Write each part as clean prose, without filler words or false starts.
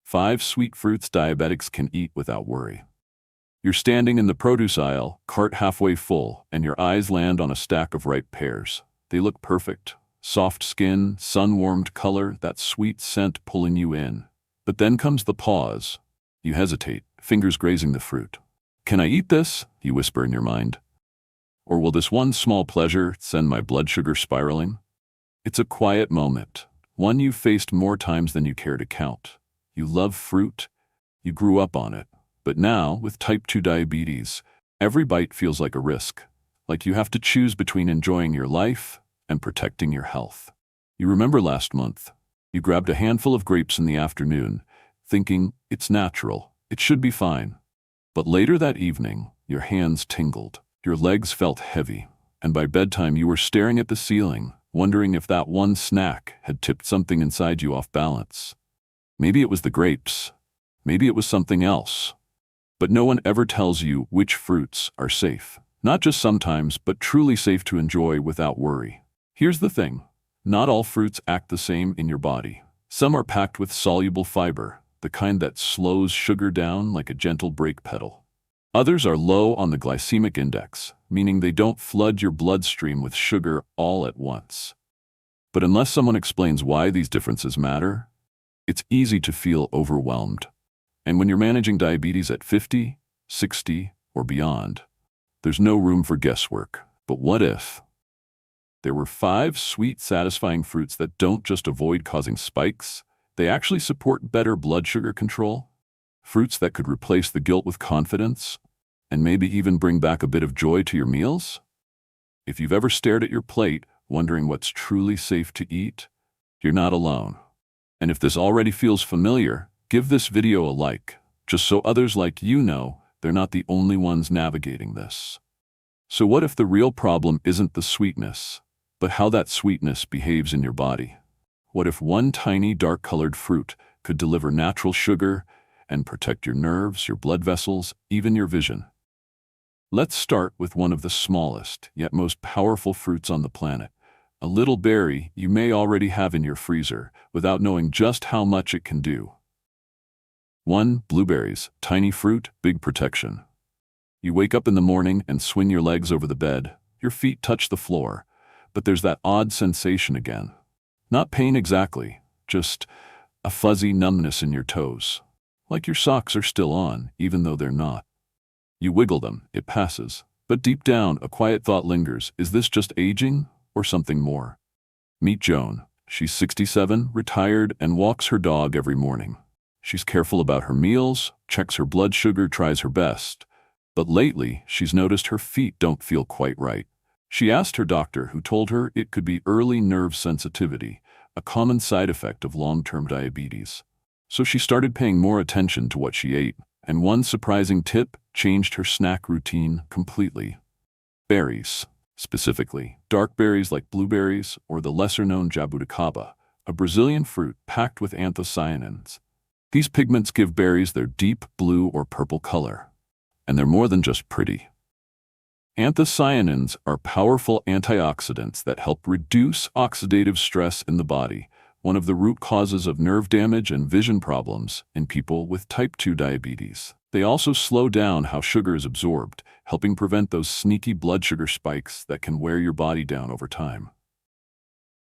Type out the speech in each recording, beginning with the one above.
5 sweet fruits diabetics can eat without worry. You're standing in the produce aisle, cart halfway full, and your eyes land on a stack of ripe pears. They look perfect. Soft skin, sun-warmed color, that sweet scent pulling you in. But then comes the pause. You hesitate, fingers grazing the fruit. Can I eat this? You whisper in your mind. Or will this one small pleasure send my blood sugar spiraling? It's a quiet moment, one you've faced more times than you care to count. You love fruit. You grew up on it. But now, with type 2 diabetes, every bite feels like a risk. Like you have to choose between enjoying your life and protecting your health. You remember last month, you grabbed a handful of grapes in the afternoon, thinking, it's natural, it should be fine. But later that evening, your hands tingled, your legs felt heavy, and by bedtime you were staring at the ceiling, wondering if that one snack had tipped something inside you off balance. Maybe it was the grapes, maybe it was something else. But no one ever tells you which fruits are safe. Not just sometimes, but truly safe to enjoy without worry. Here's the thing. Not all fruits act the same in your body. Some are packed with soluble fiber, the kind that slows sugar down like a gentle brake pedal. Others are low on the glycemic index, meaning they don't flood your bloodstream with sugar all at once. But unless someone explains why these differences matter, it's easy to feel overwhelmed. And when you're managing diabetes at 50, 60, or beyond, there's no room for guesswork. But what if there were 5 sweet, satisfying fruits that don't just avoid causing spikes, they actually support better blood sugar control? Fruits that could replace the guilt with confidence, and maybe even bring back a bit of joy to your meals? If you've ever stared at your plate, wondering what's truly safe to eat, you're not alone. And if this already feels familiar, give this video a like, just so others like you know they're not the only ones navigating this. So what if the real problem isn't the sweetness, but how that sweetness behaves in your body? What if one tiny dark-colored fruit could deliver natural sugar and protect your nerves, your blood vessels, even your vision? Let's start with one of the smallest, yet most powerful fruits on the planet. A little berry you may already have in your freezer without knowing just how much it can do. 1. Blueberries. Tiny fruit, big protection. You wake up in the morning and swing your legs over the bed. Your feet touch the floor, but there's that odd sensation again. Not pain exactly, just a fuzzy numbness in your toes. Like your socks are still on, even though they're not. You wiggle them, it passes. But deep down, a quiet thought lingers. Is this just aging or something more? Meet Joan. She's 67, retired, and walks her dog every morning. She's careful about her meals, checks her blood sugar, tries her best. But lately, she's noticed her feet don't feel quite right. She asked her doctor, who told her it could be early nerve sensitivity, a common side effect of long-term diabetes. So she started paying more attention to what she ate, and one surprising tip changed her snack routine completely. Berries, specifically dark berries like blueberries or the lesser-known jabuticaba, a Brazilian fruit packed with anthocyanins. These pigments give berries their deep blue or purple color, and they're more than just pretty. Anthocyanins are powerful antioxidants that help reduce oxidative stress in the body, one of the root causes of nerve damage and vision problems in people with type 2 diabetes. They also slow down how sugar is absorbed, helping prevent those sneaky blood sugar spikes that can wear your body down over time.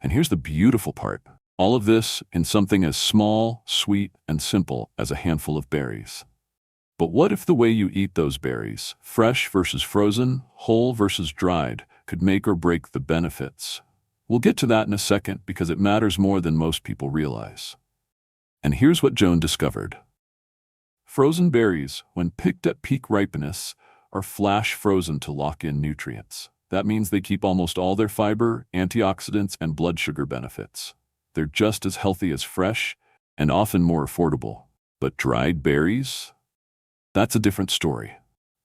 And here's the beautiful part. All of this in something as small, sweet, and simple as a handful of berries. But what if the way you eat those berries, fresh versus frozen, whole versus dried, could make or break the benefits? We'll get to that in a second because it matters more than most people realize. And here's what Joan discovered. Frozen berries, when picked at peak ripeness, are flash frozen to lock in nutrients. That means they keep almost all their fiber, antioxidants, and blood sugar benefits. They're just as healthy as fresh and often more affordable. But dried berries? That's a different story.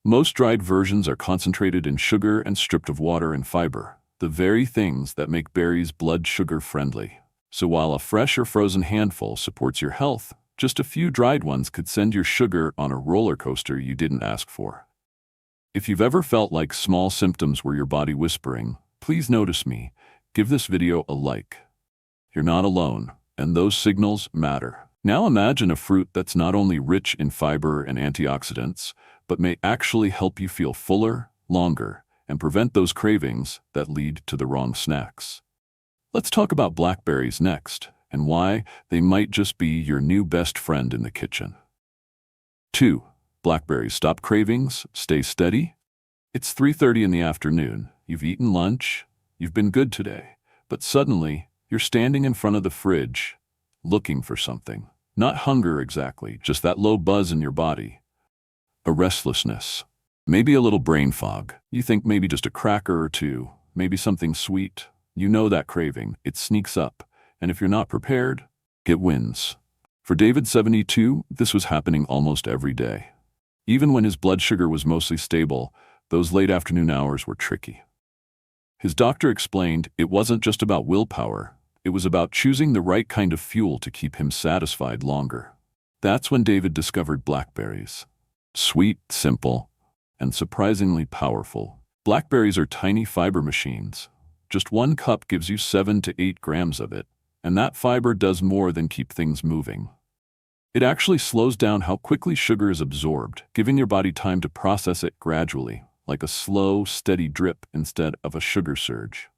Most dried versions are concentrated in sugar and stripped of water and fiber, the very things that make berries blood sugar friendly. So while a fresh or frozen handful supports your health, just a few dried ones could send your sugar on a roller coaster you didn't ask for. If you've ever felt like small symptoms were your body whispering, please notice me, give this video a like. You're not alone, and those signals matter. Now imagine a fruit that's not only rich in fiber and antioxidants, but may actually help you feel fuller, longer, and prevent those cravings that lead to the wrong snacks. Let's talk about blackberries next, and why they might just be your new best friend in the kitchen. 2. Blackberries stop cravings, stay steady. It's 3:30 in the afternoon, you've eaten lunch, you've been good today, but suddenly you're standing in front of the fridge, looking for something. Not hunger exactly, just that low buzz in your body. A restlessness. Maybe a little brain fog. You think maybe just a cracker or two, maybe something sweet. You know that craving, it sneaks up, and if you're not prepared, it wins. For David, 72, this was happening almost every day. Even when his blood sugar was mostly stable, those late afternoon hours were tricky. His doctor explained it wasn't just about willpower, it was about choosing the right kind of fuel to keep him satisfied longer. That's when David discovered blackberries. Sweet, simple, and surprisingly powerful. Blackberries are tiny fiber machines. Just 1 cup gives you 7 to 8 grams of it, and that fiber does more than keep things moving. It actually slows down how quickly sugar is absorbed, giving your body time to process it gradually, like a slow, steady drip instead of a sugar surge.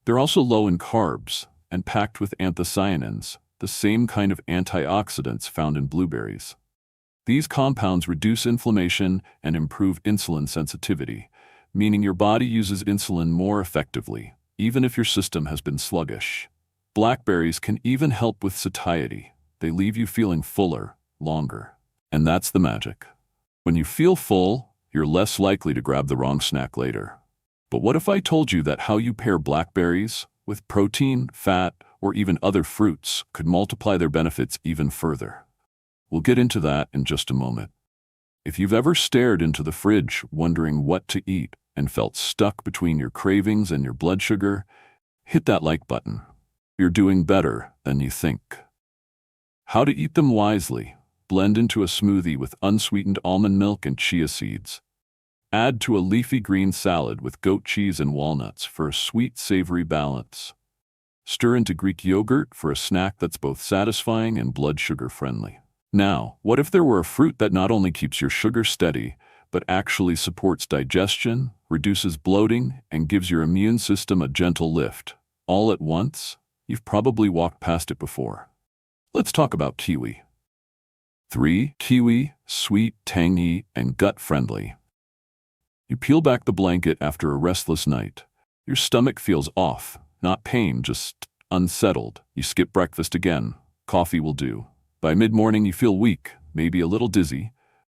They're also low in carbs and packed with anthocyanins, the same kind of antioxidants found in blueberries. These compounds reduce inflammation and improve insulin sensitivity, meaning your body uses insulin more effectively, even if your system has been sluggish. Blackberries can even help with satiety. They leave you feeling fuller, longer. And that's the magic. When you feel full, you're less likely to grab the wrong snack later. But what if I told you that how you pair blackberries with protein, fat, or even other fruits could multiply their benefits even further? We'll get into that in just a moment. If you've ever stared into the fridge wondering what to eat and felt stuck between your cravings and your blood sugar, hit that like button. You're doing better than you think. How to eat them wisely. Blend into a smoothie with unsweetened almond milk and chia seeds. Add to a leafy green salad with goat cheese and walnuts for a sweet, savory balance. Stir into Greek yogurt for a snack that's both satisfying and blood sugar friendly. Now, what if there were a fruit that not only keeps your sugar steady, but actually supports digestion, reduces bloating, and gives your immune system a gentle lift, all at once? You've probably walked past it before. Let's talk about kiwi. 3. Kiwi, sweet, tangy, and gut-friendly. You peel back the blanket after a restless night. Your stomach feels off, not pain, just unsettled. You skip breakfast again. Coffee will do. By mid-morning you feel weak, maybe a little dizzy.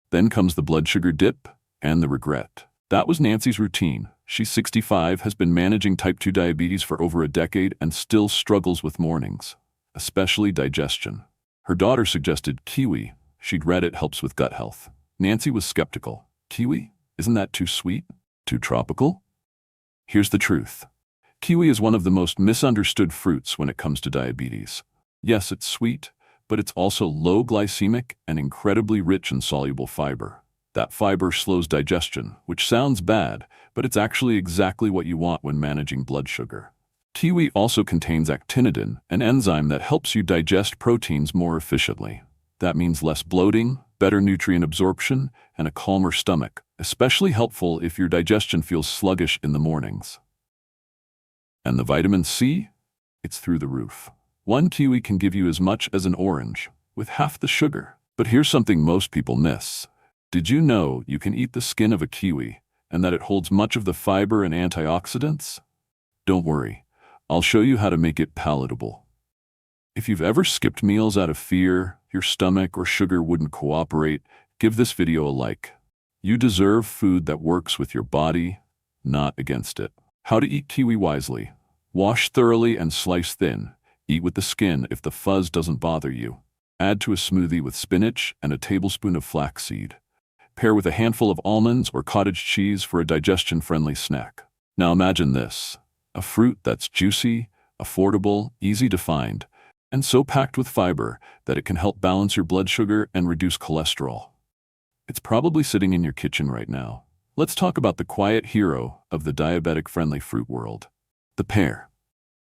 Then comes the blood sugar dip and the regret. That was Nancy's routine. She's 65, has been managing type 2 diabetes for over a decade and still struggles with mornings, especially digestion. Her daughter suggested kiwi. She'd read it helps with gut health. Nancy was skeptical. Kiwi? Isn't that too sweet? Too tropical? Here's the truth. Kiwi is one of the most misunderstood fruits when it comes to diabetes. Yes, it's sweet, but it's also low glycemic and incredibly rich in soluble fiber. That fiber slows digestion, which sounds bad, but it's actually exactly what you want when managing blood sugar. Kiwi also contains actinidin, an enzyme that helps you digest proteins more efficiently. That means less bloating, better nutrient absorption, and a calmer stomach, especially helpful if your digestion feels sluggish in the mornings. And the vitamin C? It's through the roof. 1 kiwi can give you as much as an orange, with half the sugar. But here's something most people miss. Did you know you can eat the skin of a kiwi, and that it holds much of the fiber and antioxidants? Don't worry, I'll show you how to make it palatable. If you've ever skipped meals out of fear, your stomach or sugar wouldn't cooperate, give this video a like. You deserve food that works with your body, not against it. How to eat kiwi wisely. Wash thoroughly and slice thin. Eat with the skin if the fuzz doesn't bother you. Add to a smoothie with spinach and a tablespoon of flaxseed. Pair with a handful of almonds or cottage cheese for a digestion-friendly snack. Now imagine this, a fruit that's juicy, affordable, easy to find, and so packed with fiber that it can help balance your blood sugar and reduce cholesterol. It's probably sitting in your kitchen right now. Let's talk about the quiet hero of the diabetic-friendly fruit world, the pear.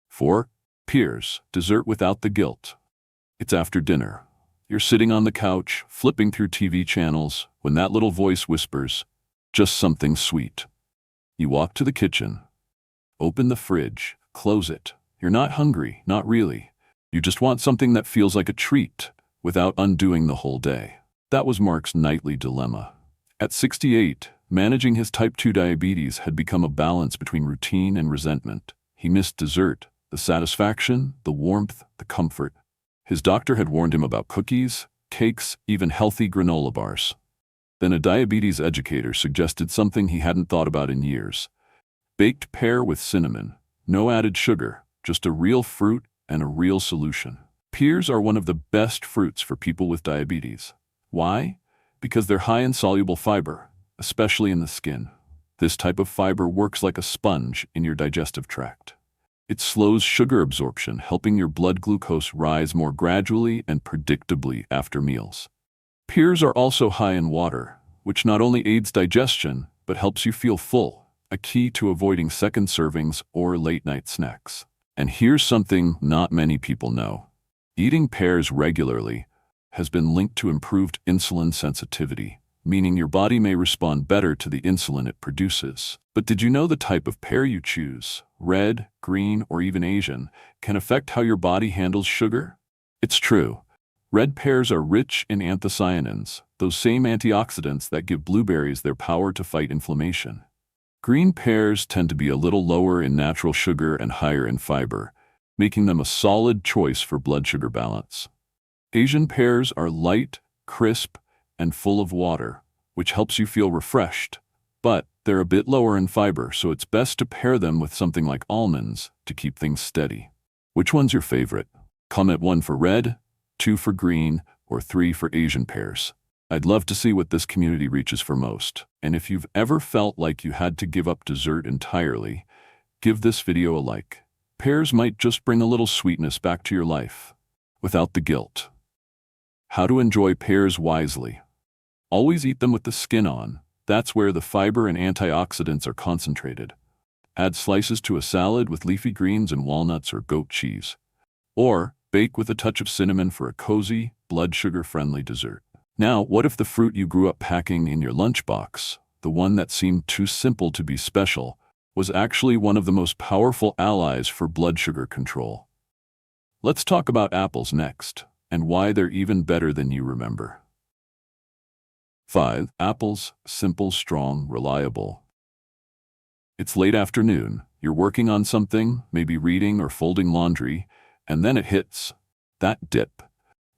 4. Pears, dessert without the guilt. It's after dinner. You're sitting on the couch, flipping through TV channels, when that little voice whispers, "Just something sweet." You walk to the kitchen, open the fridge, close it. You're not hungry, not really. You just want something that feels like a treat, without undoing the whole day. That was Mark's nightly dilemma. At 68, managing his type 2 diabetes had become a balance between routine and resentment. He missed dessert, the satisfaction, the warmth, the comfort. His doctor had warned him about cookies, cakes, even healthy granola bars. Then a diabetes educator suggested something he hadn't thought about in years. Baked pear with cinnamon. No added sugar, just a real fruit and a real solution. Pears are one of the best fruits for people with diabetes. Why? Because they're high in soluble fiber, especially in the skin. This type of fiber works like a sponge in your digestive tract. It slows sugar absorption, helping your blood glucose rise more gradually and predictably after meals. Pears are also high in water, which not only aids digestion, but helps you feel full, a key to avoiding second servings or late-night snacks. And here's something not many people know. Eating pears regularly has been linked to improved insulin sensitivity, meaning your body may respond better to the insulin it produces. But did you know the type of pear you choose, red, green, or even Asian, can affect how your body handles sugar? It's true. Red pears are rich in anthocyanins, those same antioxidants that give blueberries their power to fight inflammation. Green pears tend to be a little lower in natural sugar and higher in fiber, making them a solid choice for blood sugar balance. Asian pears are light, crisp, and full of water, which helps you feel refreshed, but they're a bit lower in fiber, so it's best to pair them with something like almonds to keep things steady. Which one's your favorite? Comment 1 for red, 2 for green, or 3 for Asian pears. I'd love to see what this community reaches for most. And if you've ever felt like you had to give up dessert entirely, give this video a like. Pears might just bring a little sweetness back to your life, without the guilt. How to enjoy pears wisely. Always eat them with the skin on. That's where the fiber and antioxidants are concentrated. Add slices to a salad with leafy greens and walnuts or goat cheese. Or bake with a touch of cinnamon for a cozy, blood sugar-friendly dessert. Now, what if the fruit you grew up packing in your lunchbox, the one that seemed too simple to be special, was actually one of the most powerful allies for blood sugar control? Let's talk about apples next, and why they're even better than you remember. 5. Apples, simple, strong, reliable. It's late afternoon, you're working on something, maybe reading or folding laundry, and then it hits. That dip.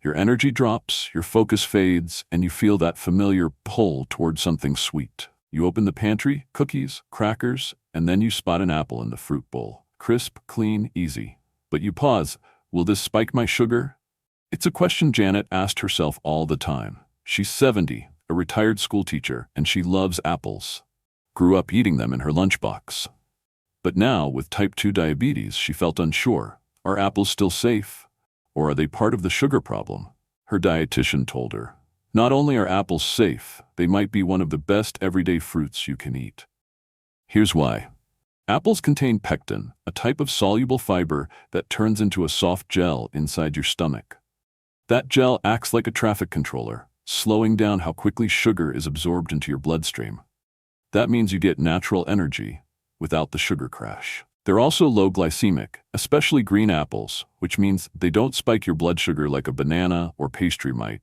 Your energy drops, your focus fades, and you feel that familiar pull toward something sweet. You open the pantry, cookies, crackers, and then you spot an apple in the fruit bowl. Crisp, clean, easy. But you pause. Will this spike my sugar? It's a question Janet asked herself all the time. She's 70, a retired school teacher, and she loves apples. Grew up eating them in her lunchbox. But now, with type 2 diabetes, she felt unsure. Are apples still safe? Or are they part of the sugar problem? Her dietitian told her, not only are apples safe, they might be one of the best everyday fruits you can eat. Here's why. Apples contain pectin, a type of soluble fiber that turns into a soft gel inside your stomach. That gel acts like a traffic controller, slowing down how quickly sugar is absorbed into your bloodstream. That means you get natural energy without the sugar crash. They're also low glycemic, especially green apples, which means they don't spike your blood sugar like a banana or pastry might.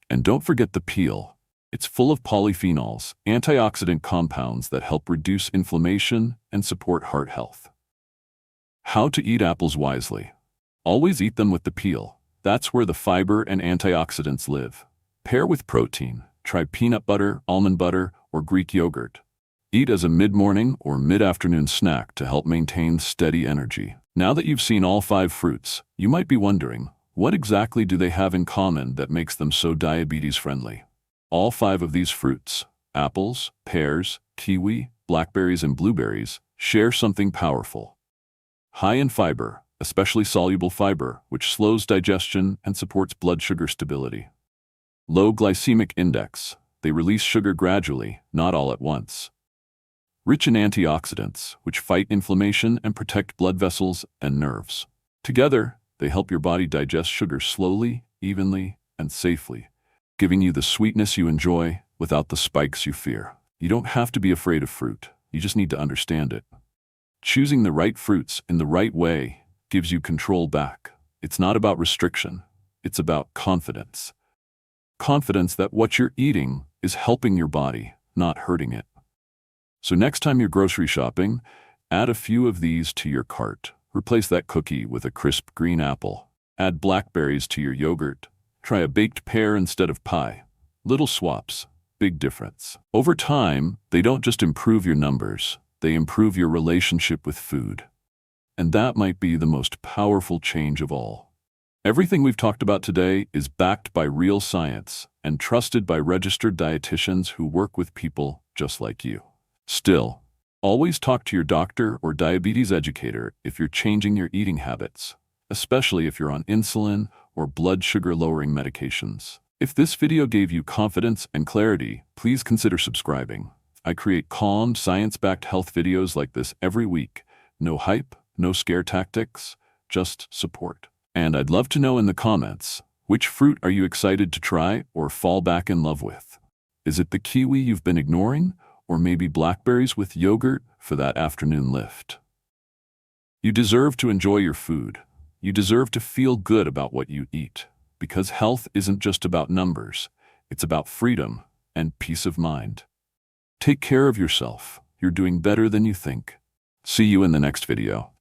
And don't forget the peel. It's full of polyphenols, antioxidant compounds that help reduce inflammation and support heart health. How to eat apples wisely. Always eat them with the peel. That's where the fiber and antioxidants live. Pair with protein. Try peanut butter, almond butter, or Greek yogurt. Eat as a mid-morning or mid-afternoon snack to help maintain steady energy. Now that you've seen all 5 fruits, you might be wondering, what exactly do they have in common that makes them so diabetes-friendly? All 5 of these fruits, apples, pears, kiwi, blackberries, and blueberries, share something powerful. High in fiber, especially soluble fiber, which slows digestion and supports blood sugar stability. Low glycemic index. They release sugar gradually, not all at once. Rich in antioxidants, which fight inflammation and protect blood vessels and nerves. Together, they help your body digest sugar slowly, evenly, and safely, giving you the sweetness you enjoy without the spikes you fear. You don't have to be afraid of fruit. You just need to understand it. Choosing the right fruits in the right way gives you control back. It's not about restriction. It's about confidence. Confidence that what you're eating is helping your body, not hurting it. So next time you're grocery shopping, add a few of these to your cart. Replace that cookie with a crisp green apple. Add blackberries to your yogurt. Try a baked pear instead of pie. Little swaps, big difference. Over time, they don't just improve your numbers, they improve your relationship with food. And that might be the most powerful change of all. Everything we've talked about today is backed by real science and trusted by registered dietitians who work with people just like you. Still, always talk to your doctor or diabetes educator if you're changing your eating habits, especially if you're on insulin or blood sugar lowering medications. If this video gave you confidence and clarity, please consider subscribing. I create calm, science-backed health videos like this every week. No hype, no scare tactics, just support. And I'd love to know in the comments, which fruit are you excited to try or fall back in love with? Is it the kiwi you've been ignoring? Or maybe blackberries with yogurt for that afternoon lift? You deserve to enjoy your food. You deserve to feel good about what you eat. Because health isn't just about numbers. It's about freedom and peace of mind. Take care of yourself. You're doing better than you think. See you in the next video.